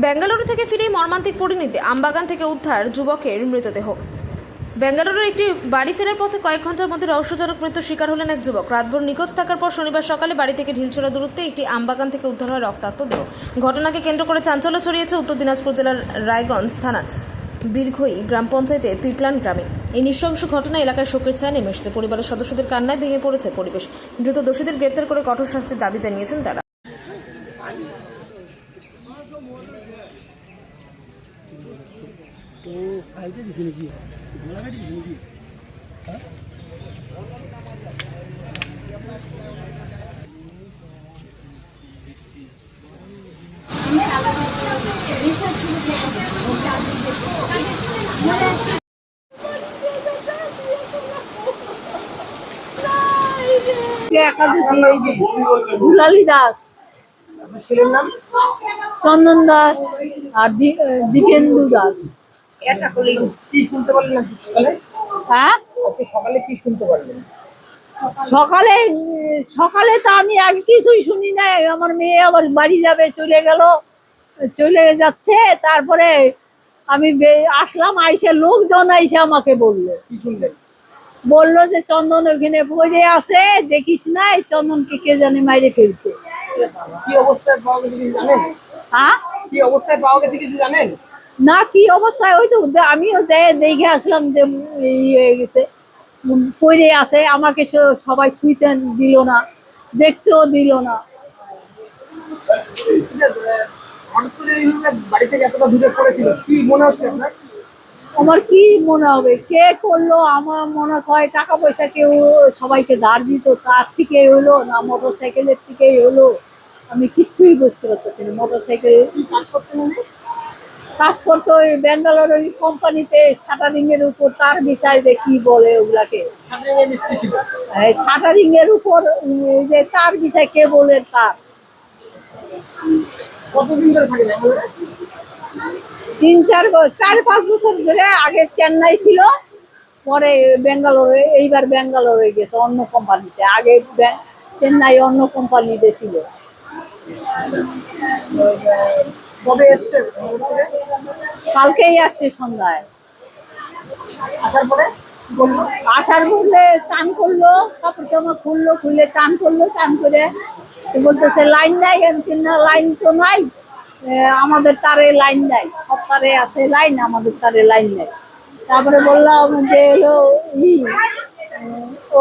বেঙ্গালুরু থেকে ফিরে মর্মান্তিক পরিণতি, আমবাগান থেকে উদ্ধার যুবকের মৃতদেহ। বেঙ্গালুরুর একটি বাড়ি ফেরার পথে কয়েক ঘন্টার মধ্যে রহস্যজনক মৃত্যুর শিকার হলেন এক যুবক। রাতভর নিখোঁজ থাকার পর শনিবার সকালে বাড়ি থেকে ঢিলছোড়া দূরত্বে একটি আমবাগান থেকে উদ্ধার হয় রক্তাক্ত দেহ। ঘটনাকে কেন্দ্র করে চাঞ্চল্য ছড়িয়েছে উত্তর দিনাজপুর জেলার রায়গঞ্জ থানার বীরঘই গ্রাম পঞ্চায়েতের পিপলান গ্রামে। এই নৃশংস ঘটনা এলাকায় শোকের ছায়া নেমে এসেছে। পরিবারের সদস্যদের কান্নায় ভেঙে পড়েছে পরিবেশ। দ্রুত দোষীদের গ্রেপ্তার করে কঠোর শাস্তির দাবি জানিয়েছেন তারা। তো খাইতে দিছি নাকি গোলা কাটি দিছি নাকি একাদশী এই যে দুলালী দাস, আপনার ছেলের নাম? চন্দন দাস আর দীপেন্দু দাস। কি শুনতে পারলেন আজকে সকালে? হ্যাঁ, আজকে সকালে কি শুনতে পারলেন? সকালে সকালে তো আমি আগে কিছুই শুনি নাই। আমার মেয়ে আবার বাড়ি যাবে, চলে যাচ্ছে। তারপরে আমি আসলাম, আইসে লোকজন আইসে আমাকে বললো কি শুনলেন? যে চন্দন ওখানে পড়ে আছে, দেখিস না, এই চন্দনকে কে জানে মাইরে ফেলছে। কি অবস্থায় পাওয়া গেছে কিছু জানেন? হ্যাঁ, কি অবস্থায় পাওয়া গেছে কিছু জানেন? না কি অবস্থায়, ওই তো আমিও যাই দেখে আসলাম যে ই হয়ে গেছে, পড়ে আছে। আমাকে সবাই শুইতে দিল না, দেখতেও দিল না। হঠাৎ করে এইভাবে বাড়ি থেকে এতটা দূরে পড়েছিল, কি মনে হচ্ছে আপনার? আমার কি মনে হবে কে করলো? আমার মনে হয় টাকা পয়সা কেউ সবাইকে ধার দিত, তার থেকে হলো না মোটর সাইকেলের থেকেই হলো। আমি কিচ্ছুই বুঝতে পারতেছি না। মোটর সাইকেল কি কাজ করতেন উনি? কাজ করতো ওই ব্যাঙ্গালোর ওই কোম্পানিতে, শাটারিং এর উপর তার বিছায় যে কি বলে ওগুলাকে, সামনে মিস্ত্রি ছিল। শাটারিং এর উপর এই যে তার বিছায় কেবলের তার। কতদিন ধরে থাকেন এখানে? 4-5 বছর ধরে। আগে চেন্নাই ছিল, পরে বেঙ্গালোরে, এইবার বেঙ্গালোরে গেছে অন্য কোম্পানিতে। আগে চেন্নাই অন্য কোম্পানিতে ছিল। কবে এসছে? কালকেই আসছে সন্ধ্যায়। আসার পরে কি বললো? আসার বললে চান করলো, কাপড় জামা খুলে চান করলো। চান করে বলতেছে লাইন নাই, না লাইন তো নাই, আমাদের তারে লাইন নাই, সব তারে আছে লাইন, আমাদের তারে লাইন নাই। তারপরে বললাম যে এলো ও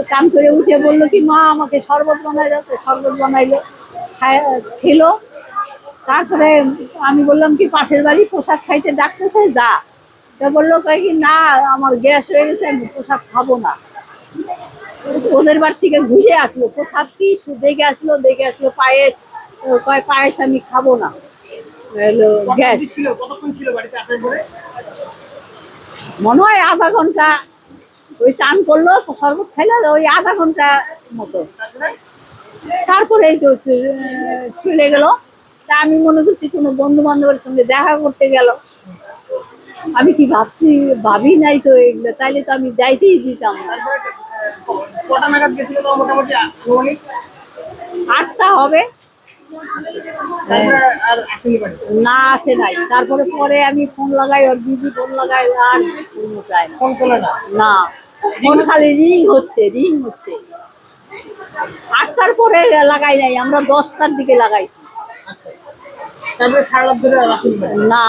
চান করে উঠে বললো কি মা আমাকে শরবত বানাই যাচ্ছে। শরবত বানাইলো, খেলো। তারপরে আমি বললাম কি পাশের বাড়ি প্রসাদ খাইতে ডাকতেছে, যা। তা বললো কয় কি না আমার গ্যাস হয়ে গেছে, আমি প্রসাদ খাবো না। ওদের বাড়ি থেকে ঘুরে আসলো, প্রসাদ কি দেখে আসলো পায়েস। কয় পায়েস আমি খাবো না, গ্যাস। কতক্ষণ ছিল বাড়িতে আসার পরে? মনে হয় আধা ঘন্টা। ওই চান করলো, শরবত খাইলো, ওই আধা ঘন্টা মতো। তারপরে এই তো চলে গেল। তা আমি মনে করছি কোনো বন্ধু বান্ধবের সঙ্গে দেখা করতে গেল। আমি কি ভাবি নাই তো এগুলো, তাইলে তো আমি যাইতেই দিতাম না। তারপরে কটা নাগাদ গেছিল তো মোটামুটি আনুমানিক? 8টা হবে। তারপরে আর আসেনি বাড়িতে? না আসে নাই। পরে আমি ফোন লাগাই, ওর দিদি ফোন লাগাই, আর ফোন উঠায় না। ফোন তোলে না? না, ফোন খালি রিং হচ্ছে। 8টার পরে লাগাই নাই, আমরা 10টার দিকে লাগাইছি। তারপরে সারা রাত ধরে আর আসেনি বাড়িতে? না,